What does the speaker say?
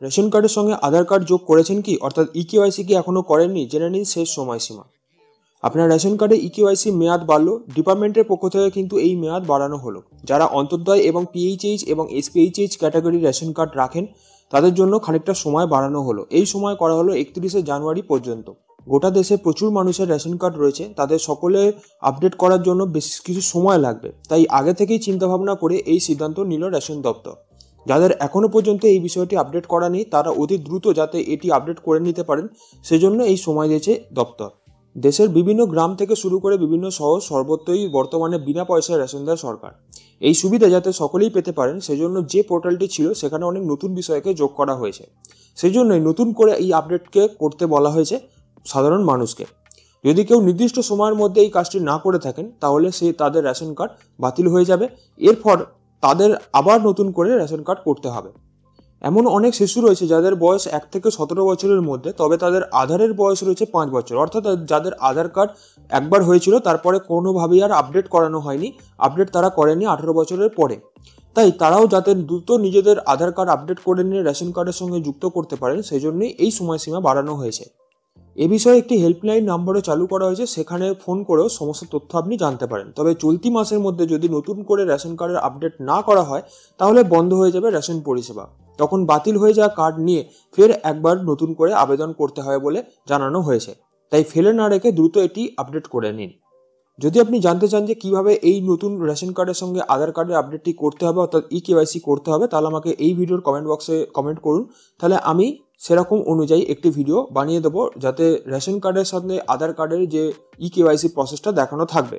Ration কার্ডের সঙ্গে আধার card যোগ করেছেন কি, অর্থাৎ ইকেওয়াইসি কি এখনো করেননি, জেনে নিন শেষ সময়সীমা। আপনার রেশন কার্ডে ইকেওয়াইসি মেয়াদ বাড়লো, ডিপার্টমেন্টের পক্ষ থেকে কিন্তু এই মেয়াদ বাড়ানো হলো। যারা অন্তর্দয় এবং পিএইচএইচ এবং এসপিএইচএইচ ক্যাটাগরি রেশন কার্ড রাখেন তাদের জন্য খানিকটা সময় বাড়ানো হলো। এই সময় করা হলো 31শে জানুয়ারি পর্যন্ত। গোটা দেশে প্রচুর মানুষের রেশন কার্ড রয়েছে, তাদের সকলে আপডেট করার জন্য বেশ কিছু সময় লাগবে, তাই আগে থেকেই চিন্তাভাবনা করে এই সিদ্ধান্ত নিল রেশন দপ্তর। যাদের এখনো পর্যন্ত এই বিষয়টি আপডেট করা নেই তারা অতি দ্রুত যাতে এটি আপডেট করে নিতে পারেন সেজন্য এই সময় দিয়েছে দপ্তর। দেশের বিভিন্ন গ্রাম থেকে শুরু করে বিভিন্ন শহর সর্বত্রই বর্তমানে বিনা পয়সায় রেশন দেয় সরকার। এই সুবিধা যাতে সকলেই পেতে পারেন সেজন্য যে পোর্টালটি ছিল সেখানে অনেক নতুন বিষয়কে যোগ করা হয়েছে। সেই জন্যই নতুন করে এই আপডেটকে করতে বলা হয়েছে সাধারণ মানুষকে। যদি কেউ নির্দিষ্ট সময়ের মধ্যে এই কাজটি না করে থাকেন তাহলে তাদের রেশন কার্ড বাতিল হয়ে যাবে, এরপর তাদের আবার নতুন করে রেশন কার্ড করতে হবে। এমন অনেক শিশু রয়েছে যাদের বয়স 1 থেকে 17 বছরের মধ্যে, তবে তাদের আধারের বয়স রয়েছে 5 বছর, অর্থাৎ যাদের আধার কার্ড একবার হয়েছিল তারপরে কোনোভাবেই আর আপডেট করানো হয়নি, আপডেট তারা করেনি 18 বছরের পরে। তাই তারাও যাতে দ্রুত নিজেদের আধার কার্ড আপডেট করে নিয়ে রেশন কার্ডের সঙ্গে যুক্ত করতে পারেন সেই জন্যই এই সময়সীমা বাড়ানো হয়েছে। এ বিষয়ে একটি হেল্পলাইন নাম্বারও চালু করা হয়েছে, সেখানে ফোন করেও সমস্ত তথ্য আপনি জানতে পারেন। তবে চলতি মাসের মধ্যে যদি নতুন করে রেশন কার্ডের আপডেট না করা হয় তাহলে বন্ধ হয়ে যাবে রেশন পরিষেবা। তখন বাতিল হয়ে যাওয়া কার্ড নিয়ে ফের একবার নতুন করে আবেদন করতে হয় বলে জানানো হয়েছে। তাই ফেলে না রেখে দ্রুত এটি আপডেট করে নিন। যদি আপনি জানতে চান যে কিভাবে এই নতুন রেশন কার্ডের সঙ্গে আধার কার্ডের আপডেটটি করতে হবে অর্থাৎ ইকেওয়াইসি করতে হবে, তাহলে আমাকে এই ভিডিওর কমেন্ট বক্সে কমেন্ট করুন, তাহলে আমি সেরকম অনুযায়ী একটি ভিডিও বানিয়ে দেবো যাতে রেশন কার্ডের সাথে আধার কার্ডের যে ইকেওয়াইসি প্রসেসটা দেখানো থাকবে।